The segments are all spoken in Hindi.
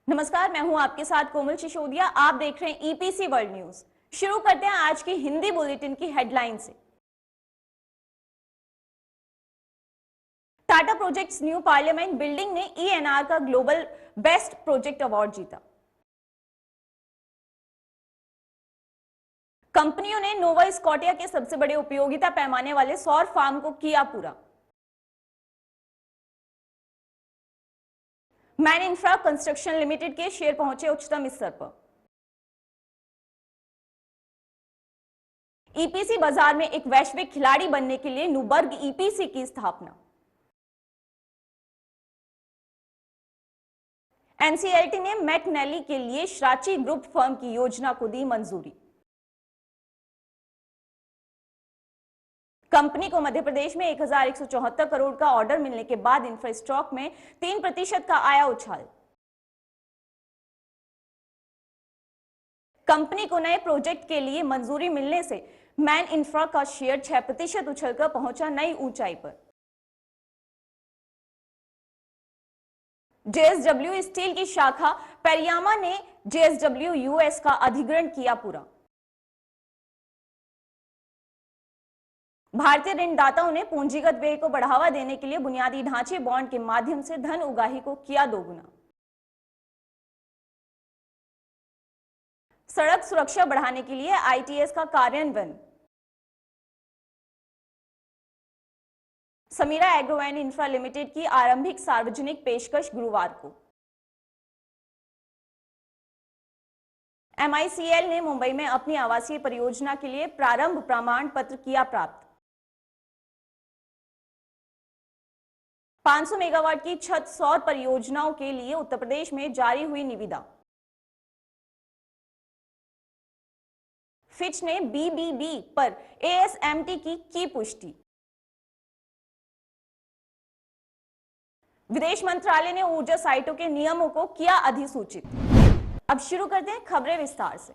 नमस्कार, मैं हूं आपके साथ कोमल सिसोदिया। आप देख रहे हैं ईपीसी वर्ल्ड न्यूज। शुरू करते हैं आज की हिंदी बुलेटिन की हेडलाइन से। Tata projects new parliament building ने ईएनआर का ग्लोबल बेस्ट प्रोजेक्ट अवार्ड जीता। कंपनियों ने नोवा स्कॉटिया के सबसे बड़े उपयोगिता पैमाने वाले सौर फार्म को किया पूरा। मैन इंफ्रा कंस्ट्रक्शन लिमिटेड के शेयर पहुंचे उच्चतम स्तर पर। ईपीसी बाजार में एक वैश्विक खिलाड़ी बनने के लिए न्यूबर्ग ईपीसी की स्थापना। एनसीएलटी ने मैकनेली के लिए श्राची ग्रुप फर्म की योजना को दी मंजूरी। कंपनी को मध्य प्रदेश में 1174 करोड़ का ऑर्डर मिलने के बाद इंफ्रास्ट्रक्चर में 3% का आया उछाल। कंपनी को नए प्रोजेक्ट के लिए मंजूरी मिलने से मैन इंफ्रा का शेयर 6% उछलकर पहुंचा नई ऊंचाई पर। जेएसडब्ल्यू स्टील की शाखा पेरियामा ने जेएसडब्ल्यू यूएस का अधिग्रहण किया पूरा। भारतीय ऋणदाताओं ने पूंजीगत व्यय को बढ़ावा देने के लिए बुनियादी ढांचे बॉन्ड के माध्यम से धन उगाही को किया दोगुना। सड़क सुरक्षा बढ़ाने के लिए आईटीएस का कार्यान्वयन। Sameera Agro and Infra Limited की आरंभिक सार्वजनिक पेशकश गुरुवार को। एमआईसीएल ने मुंबई में अपनी आवासीय परियोजना के लिए प्रारंभ प्रमाण पत्र किया प्राप्त। 500 मेगावाट की छत सौर परियोजनाओं के लिए उत्तर प्रदेश में जारी हुई निविदा। फिच ने बीबीबी पर एएसएमटी की पुष्टि। विदेश मंत्रालय ने ऊर्जा साइटों के नियमों को किया अधिसूचित। अब शुरू करते हैं खबरें विस्तार से।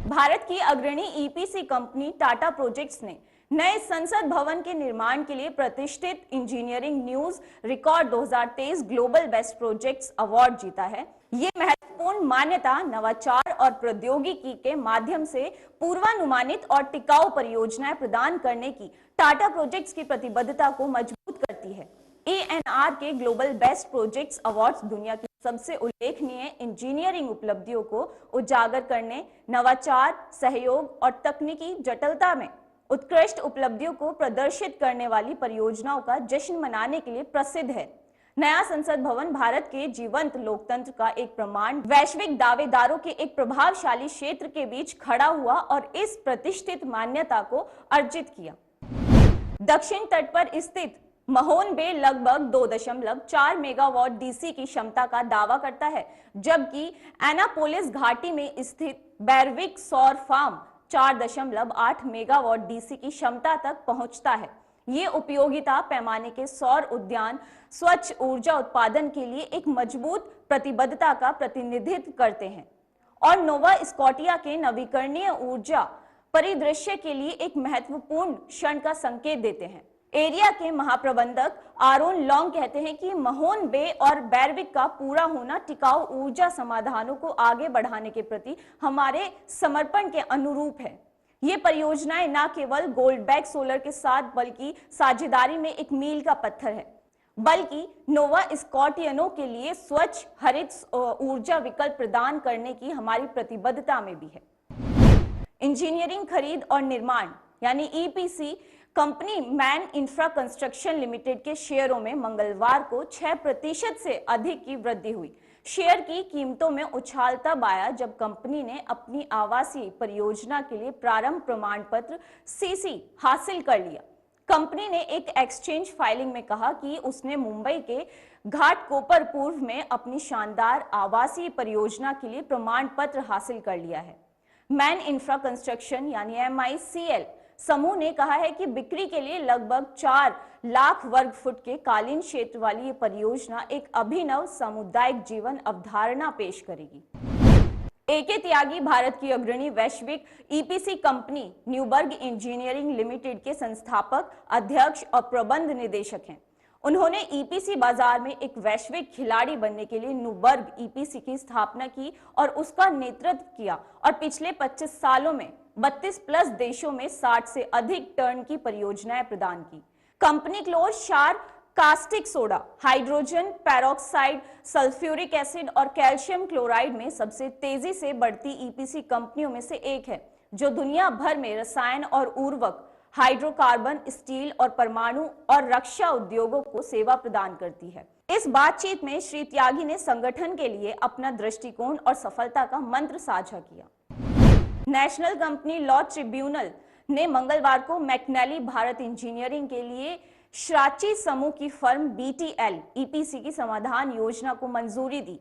भारत की अग्रणी ईपीसी कंपनी टाटा प्रोजेक्ट्स ने नए संसद भवन के निर्माण के लिए प्रतिष्ठित engineering news record 2023 global best projects award जीता है। ये महत्वपूर्ण मान्यता नवाचार और प्रौद्योगिकी के माध्यम से पूर्वानुमानित और टिकाऊ परियोजनाएं प्रदान करने की टाटा प्रोजेक्ट्स की प्रतिबद्धता को मजबूत करती है। ईएनआर के ग्लोबल बेस्ट प्रोजेक्ट्स अवार्ड्स दुनिया की सबसे उल्लेखनीय इंजीनियरिंग उपलब्धियों को उजागर करने, नवाचार, सहयोग और तकनीकी जटिलता में उत्कृष्ट उपलब्धियों को प्रदर्शित करने वाली परियोजनाओं का जश्न मनाने के लिए प्रसिद्ध है। नया संसद भवन भारत के जीवंत लोकतंत्र का एक प्रमाण, वैश्विक दावेदारों के एक प्रभावशाली क्षेत्र के बीच खड़ा हुआ और इस प्रतिष्ठित मान्यता को अर्जित किया। दक्षिण तट पर स्थित महोन बे लगभग 2.4 मेगावाट डीसी की क्षमता का दावा करता है, जबकि एनापोलिस घाटी में स्थित बैरविक सौर फार्म 4.8 मेगावाट डीसी की क्षमता तक पहुंचता है। ये उपयोगिता पैमाने के सौर उद्यान स्वच्छ ऊर्जा उत्पादन के लिए एक मजबूत प्रतिबद्धता का प्रतिनिधित्व करते हैं और नोवा स्कॉटिया के नवीकरणीय ऊर्जा परिदृश्य के लिए एक महत्वपूर्ण क्षण का संकेत देते हैं। एरिया के महाप्रबंधक आरोन लॉन्ग कहते हैं कि महोन बे और बैरविक का पूरा होना टिकाऊ ऊर्जा समाधानों को आगे बढ़ाने के प्रति हमारे समर्पण के अनुरूप है। ये परियोजनाएं न केवल गोल्डबैक सोलर के साथ बल्कि साझेदारी में एक मील का पत्थर है, बल्कि नोवा स्कॉटियनों के लिए स्वच्छ हरित ऊर्जा विकल्प प्रदान करने की हमारी प्रतिबद्धता में भी है। इंजीनियरिंग खरीद और निर्माण यानी EPC company man infra construction limited के शेयरों में मंगलवार को 6% से अधिक की वृद्धि हुई। शेयर की कीमतों में उछाल तब आया जब कंपनी ने अपनी आवासीय परियोजना के लिए प्रारंभ प्रमाण पत्र सीसी हासिल कर लिया। कंपनी ने एक एक्सचेंज फाइलिंग में कहा कि उसने मुंबई के घाटकोपर पूर्व में अपनी शानदार आवासीय परियोजना के लिए प्रमाण पत्र हासिल कर लिया है। मैन इंफ्रा कंस्ट्रक्शन यानी एमआईसीएल समूह ने कहा है कि बिक्री के लिए लगभग 4 लाख वर्ग फुट के कालीन क्षेत्र वाली ये परियोजना एक अभिनव सामुदायिक जीवन अवधारणा पेश करेगी। एके त्यागी भारत की अग्रणी वैश्विक EPC company Newberg engineering limited के संस्थापक, अध्यक्ष और प्रबंध निदेशक हैं। उन्होंने ईपीसी बाजार में एक वैश्विक खिलाड़ी बनने के लिए न्यूबर्ग ईपीसी की स्थापना की और उसका नेतृत्व किया और पिछले 25 सालों में 32 प्लस देशों में 60 से अधिक टर्न की परियोजनाएं प्रदान की। कंपनी क्लोर, क्षार, caustic soda, hydrogen peroxide, sulphuric acid और कैल्शियम क्लोराइड में सबसे तेजी से बढ़ती ईपीसी कंपनियों में से एक है, जो दुनिया भर में रसायन और उर्वरक, हाइड्रोकार्बन, स्टील और परमाणु और रक्षा उद्योगों को सेवा प्रदान करती है। इस बातचीत में श्री त्यागी ने संगठन के लिए अपना दृष्टिकोण और सफलता का मंत्र साझा किया। नेशनल कंपनी लॉ ट्रिब्यूनल ने मंगलवार को मैकनेली भारत इंजीनियरिंग के लिए श्राची समूह की फर्म बीटीएल ईपीसी की समाधान योजना को मंजूरी दी।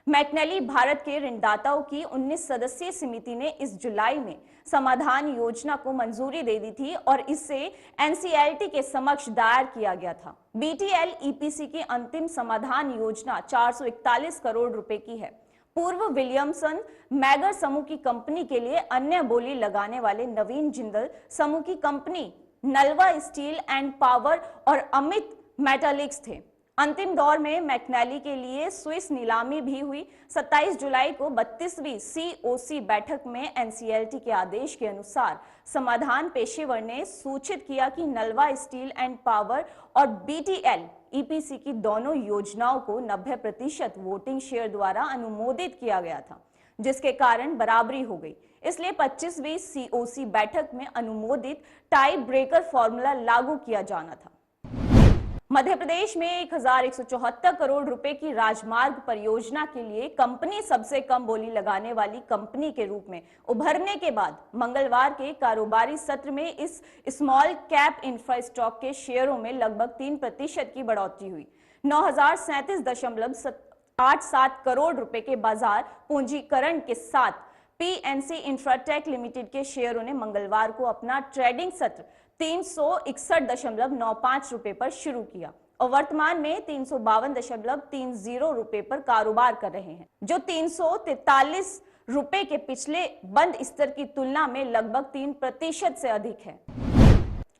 मैकनेली भारत के ऋणदाताओं की 19 सदस्यीय समिति ने इस जुलाई में समाधान योजना को मंजूरी दे दी थी और इसे एनसीएलटी के समक्ष दायर किया गया था। बीटीएल ईपीसी की अंतिम समाधान योजना 441 करोड़ रुपए की है। पूर्व विलियमसन मैगर समूह की कंपनी के लिए अन्य बोली लगाने वाले नवीन जिंदल समूह की company Nalwa Steel and Power और अमित मेटालिक्स थे। अंतिम दौर में मैकनेली के लिए स्विस नीलामी भी हुई। 27 जुलाई को 32वीं सीओसी बैठक में एनसीएलटी के आदेश के अनुसार समाधान पेशेवर ने सूचित किया कि नलवा स्टील एंड पावर और बीटीएल ईपीसी की दोनों योजनाओं को 90% वोटिंग शेयर द्वारा अनुमोदित किया गया था, जिसके कारण बराबरी हो गई। इसलिए 25वीं सीओसी बैठक में अनुमोदित टाई ब्रेकर फॉर्मूला लागू किया जाना था। मध्य प्रदेश में 1174 करोड़ रुपए की राजमार्ग परियोजना के लिए कंपनी सबसे कम बोली लगाने वाली कंपनी के रूप में उभरने के बाद मंगलवार के कारोबारी सत्र में इस स्मॉल कैप इंफ्रास्टॉक के शेयरों में लगभग 3% की बढ़ोतरी हुई। 9037.87 करोड़ रुपए के बाजार पूंजीकरण के साथ पीएनसी इंफ्राटेक लिमिटेड के शेयरों ने मंगलवार को अपना ट्रेडिंग सत्र 361.95 रुपए पर शुरू किया और वर्तमान में 352.30 रुपए पर कारोबार कर रहे हैं, जो 343 रुपए के पिछले बंद स्तर की तुलना में लगभग 3% से अधिक है।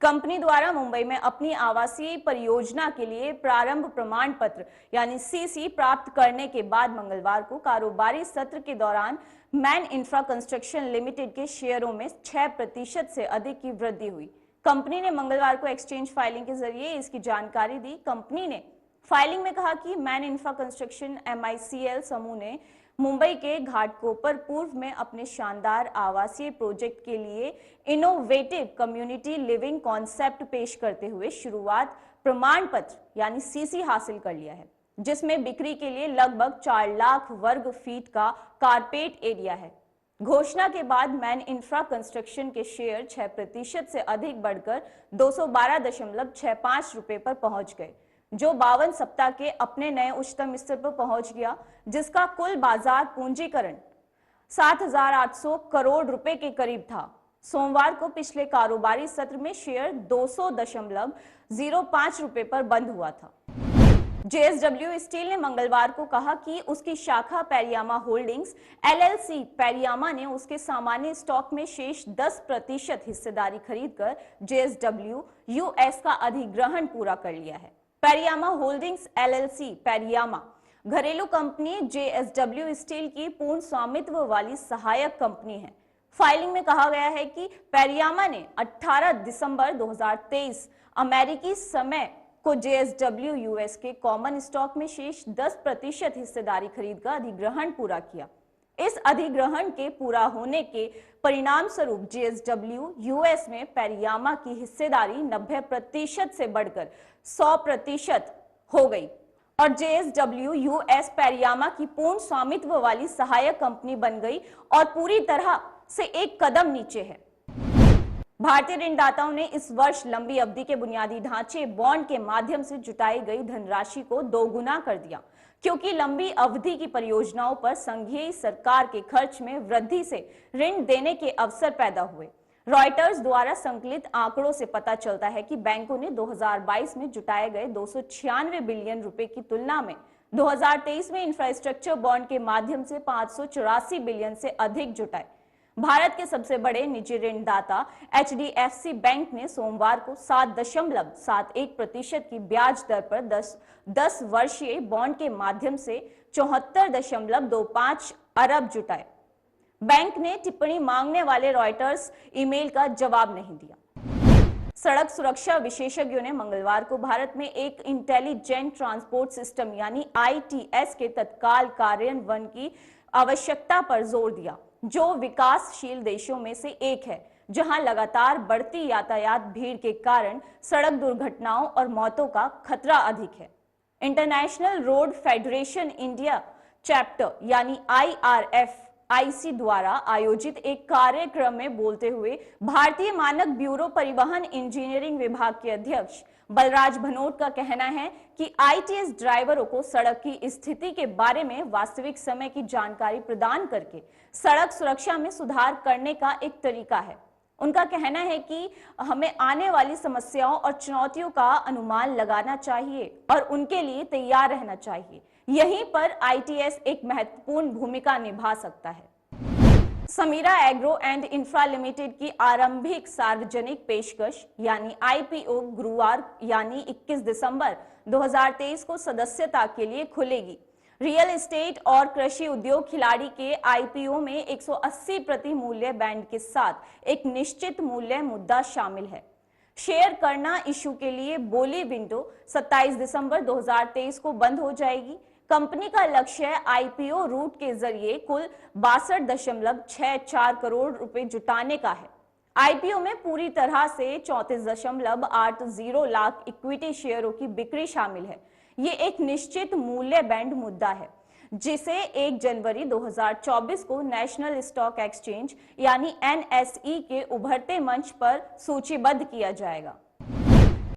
कंपनी द्वारा मुंबई में अपनी आवासीय परियोजना के लिए प्रारंभ प्रमाण पत्र यानी सीसी प्राप्त करने के बाद मंगलवार को कारोबारी सत्र के दौरान मैन इंफ्रा कंस्ट्रक्शन लिमिटेड के शेयरों में 6% से अधिक की वृद्धि हुई। कंपनी ने मंगलवार को एक्सचेंज फाइलिंग के जरिए इसकी जानकारी दी। कंपनी ने फाइलिंग में कहा कि मैन इंफ्रा कंस्ट्रक्शन एमआईसीएल समूह ने मुंबई के घाटकोपर पूर्व में अपने शानदार आवासीय प्रोजेक्ट के लिए इनोवेटिव कम्युनिटी लिविंग कॉन्सेप्ट पेश करते हुए शुरुआत प्रमाण पत्र यानी सीसी हासिल कर लिया है, जिसमें बिक्री के लिए लगभग 4 लाख वर्ग फीट का कारपेट एरिया है। घोषणा के बाद मैन इंफ्रा कंस्ट्रक्शन के शेयर 6% से अधिक बढ़कर 212.65 रुपए पर पहुंच गए, जो 52 सप्ताह के अपने नए उच्चतम स्तर पर पहुंच गया, जिसका कुल बाजार पूंजीकरण 7,800 करोड़ रुपए के करीब था। सोमवार को पिछले कारोबारी सत्र में शेयर 200.05 रुपए पर बंद हुआ था। जेएसडब्ल्यू स्टील ने मंगलवार को कहा कि उसकी शाखा पेरियामा होल्डिंग्स एलएलसी पेरियामा ने उसके सामान्य स्टॉक में शेष 10% हिस्सेदारी खरीदकर जेएसडब्ल्यू यूएस का अधिग्रहण पूरा कर लिया है। पेरियामा होल्डिंग्स एलएलसी पेरियामा घरेलू कंपनी जेएसडब्ल्यू स्टील की पूर्ण स्वामित्व वाली सहायक कंपनी है। फाइलिंग में कहा गया है कि पेरियामा ने 18 दिसंबर 2023 अमेरिकी समय को जेएसडब्ल्यू यूएस के कॉमन स्टॉक में शेष 10% हिस्सेदारी खरीद का अधिग्रहण पूरा किया। इस अधिग्रहण के पूरा होने के परिणाम स्वरूप जेएसडब्ल्यू यूएस में पेरियामा की हिस्सेदारी 90% से बढ़कर 100% हो गई और जेएसडब्ल्यू यूएस पेरियामा की पूर्ण स्वामित्व वाली सहायक कंपनी बन गई और पूरी तरह से एक कदम नीचे है। भारतीय ऋणदाताओं ने इस वर्ष लंबी अवधि के बुनियादी ढांचे बॉन्ड के माध्यम से जुटाई गई धनराशि को दोगुना कर दिया, क्योंकि लंबी अवधि की परियोजनाओं पर संघीय सरकार के खर्च में वृद्धि से ऋण देने के अवसर पैदा हुए। रॉयटर्स द्वारा संकलित आंकड़ों से पता चलता है कि बैंकों ने 2022 में जुटाए गए 296 बिलियन रुपए की तुलना में 2023 में इंफ्रास्ट्रक्चर बॉन्ड के माध्यम से 584 बिलियन से अधिक जुटाए। भारत के सबसे बड़े निजी ऋणदाता HDFC बैंक ने सोमवार को 7.71% की ब्याज दर पर 10 वर्षीय बॉन्ड के माध्यम से 74.25 अरब जुटाए। बैंक ने टिप्पणी मांगने वाले रॉयटर्स ईमेल का जवाब नहीं दिया। सड़क सुरक्षा विशेषज्ञों ने मंगलवार को भारत में एक इंटेलिजेंट ट्रांसपोर्ट सिस्टम यानी ITS के तत्काल कार्यान्वयन की आवश्यकता पर जोर दिया, जो विकासशील देशों में से एक है जहां लगातार बढ़ती यातायात भीड़ के कारण सड़क दुर्घटनाओं और मौतों का खतरा अधिक है। International road federation India chapter यानी IRFIC द्वारा आयोजित एक कार्यक्रम में बोलते हुए भारतीय मानक ब्यूरो परिवहन इंजीनियरिंग विभाग के अध्यक्ष बलराज भनोट का कहना है कि ITS ड्राइवरों को सड़क की स्थिति के बारे में वास्तविक समय की जानकारी प्रदान करके सड़क सुरक्षा में सुधार करने का एक तरीका है। उनका कहना है कि हमें आने वाली समस्याओं और चुनौतियों का अनुमान लगाना चाहिए और उनके लिए तैयार रहना चाहिए। यहीं पर ITS एक महत्वपूर्ण भूमिका निभा सकता है। Sameera Agro and Infra Limited की आरंभिक सार्वजनिक पेशकश यानी IPO गुरुवार यानी 21 दिसंबर 2023 को सदस्यता के लिए खुलेगी। रियल एस्टेट और कृषि उद्योग खिलाड़ी के IPO में 180 प्रति मूल्य बैंड के साथ एक निश्चित मूल्य मुद्दा शामिल है। शेयर करना इशू के लिए बोली विंडो 27 दिसंबर 2023 को बंद हो जाएगी। कंपनी का लक्ष्य IPO रूट के जरिए कुल 62.64 करोड़ रुपए जुटाने का है। IPO में पूरी तरह से 34.80 लाख इक्विटी शेयरों की बिक्री शामिल है। ये एक निश्चित मूल्य बैंड मुद्दा है जिसे 1 जनवरी 2024 को नेशनल स्टॉक एक्सचेंज यानी NSE के उभरते मंच पर सूचीबद्ध किया जाएगा।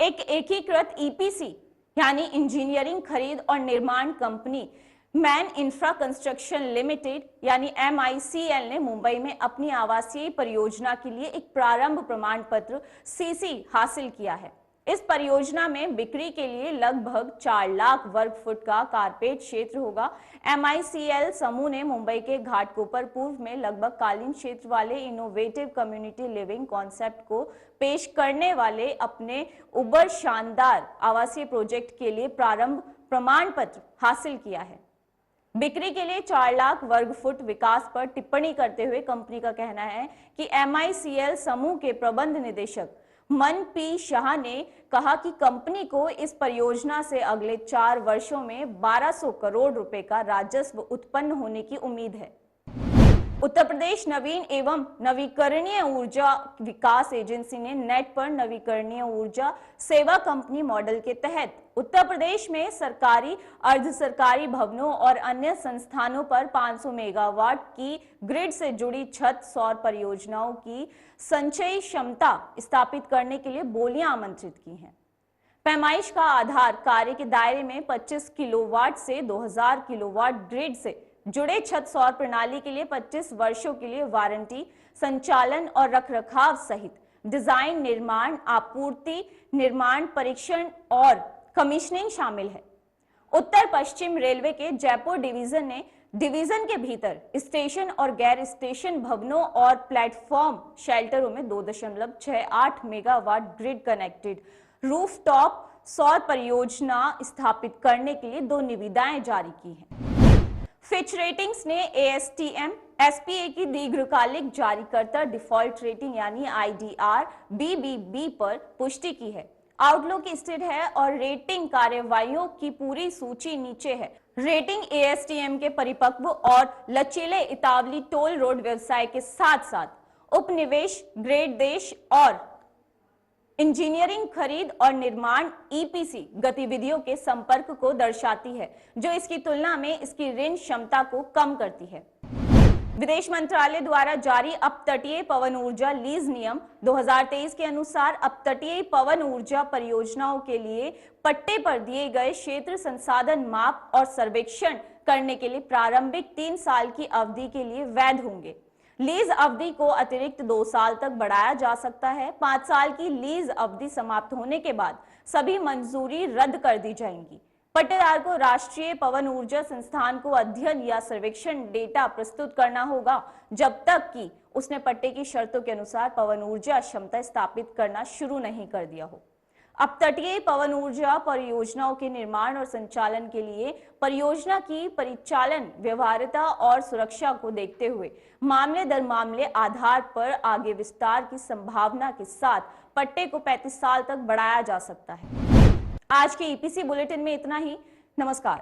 एक एकीकृत EPC यानी इंजीनियरिंग खरीद और निर्माण company man infra construction limited यानी MICL ने मुंबई में अपनी आवासीय परियोजना के लिए एक प्रारंभ प्रमाण पत्र CC हासिल किया है। इस परियोजना में बिक्री के लिए लगभग 4 लाख वर्ग फुट का कारपेट क्षेत्र होगा। MICL समूह ने मुंबई के घाटकोपर पूर्व में लगभग कालीन क्षेत्र वाले इनोवेटिव कम्युनिटी लिविंग कॉन्सेप्ट को पेश करने वाले अपने उबर शानदार आवासीय प्रोजेक्ट के लिए प्रारंभ प्रमाण पत्र हासिल किया है। बिक्री के लिए 4 लाख वर्ग फुट विकास पर टिप्पणी करते हुए कंपनी का कहना है कि MICL समूह के प्रबंध निदेशक मन P शाह ने कहा कि कंपनी को इस परियोजना से अगले 4 वर्षों में 1200 करोड़ रुपए का राजस्व उत्पन्न होने की उम्मीद है। उत्तर प्रदेश नवीन एवं नवीकरणीय ऊर्जा विकास एजेंसी ने नेट पर नवीकरणीय ऊर्जा सेवा कंपनी मॉडल के तहत उत्तर प्रदेश में सरकारी, अर्ध सरकारी भवनों और अन्य संस्थानों पर 500 मेगावाट की ग्रिड से जुड़ी छत सौर परियोजनाओं की संचयी क्षमता स्थापित करने के लिए बोलियां आमंत्रित की हैं। पैमाइश का आधार कार्य के दायरे में 25 किलोवाट से 2000 किलोवाट ग्रिड से जुड़े छत सौर प्रणाली के लिए 25 वर्षों के लिए वारंटी, संचालन और रखरखाव सहित डिजाइन, निर्माण, आपूर्ति, निर्माण, परीक्षण और कमीशनिंग शामिल है। उत्तर पश्चिम रेलवे के जयपुर डिवीजन ने डिवीजन के भीतर स्टेशन और गैर स्टेशन भवनों और प्लेटफॉर्म शेल्टरों में 2.68 मेगावाट ग्रिड कनेक्टेड रूफटॉप सौर परियोजना स्थापित करने के लिए 2 निविदाएं जारी की हैं। फिच रेटिंग्स ने ASTM SPA की दीर्घकालिक जारीकर्ता डिफॉल्ट रेटिंग यानी IDR BBB पर पुष्टि की है। आउटलुक स्थिर है और रेटिंग कार्यवाहियों की पूरी सूची नीचे है। रेटिंग ASTM के परिपक्व और लचीले इतावली टोल रोड व्यवसाय के साथ साथ उपनिवेश, ग्रेड देश और इंजीनियरिंग खरीद और निर्माण EPC गतिविधियों के संपर्क को दर्शाती है, जो इसकी तुलना में इसकी ऋण क्षमता को कम करती है। विदेश मंत्रालय द्वारा जारी अपतटीय पवन ऊर्जा लीज नियम 2023 के अनुसार अपतटीय पवन ऊर्जा परियोजनाओं के लिए पट्टे पर दिए गए क्षेत्र संसाधन माप और सर्वेक्षण करने के लिए प्रारंभिक 3 साल की अवधि के लिए वैध होंगे। लीज अवधि को अतिरिक्त 2 साल तक बढ़ाया जा सकता है। 5 साल की लीज अवधि समाप्त होने के बाद सभी मंजूरी रद्द कर दी जाएंगी। पट्टेदार को राष्ट्रीय पवन ऊर्जा संस्थान को अध्ययन या सर्वेक्षण डेटा प्रस्तुत करना होगा जब तक कि उसने पट्टे की शर्तों के अनुसार पवन ऊर्जा क्षमता स्थापित करना शुरू नहीं कर दिया हो। अब तटीय पवन ऊर्जा परियोजनाओं के निर्माण और संचालन के लिए परियोजना की परिचालन व्यवहार्यता और सुरक्षा को देखते हुए मामले दर मामले आधार पर आगे विस्तार की संभावना के साथ पट्टे को 35 साल तक बढ़ाया जा सकता है। आज के ईपीसी बुलेटिन में इतना ही। नमस्कार।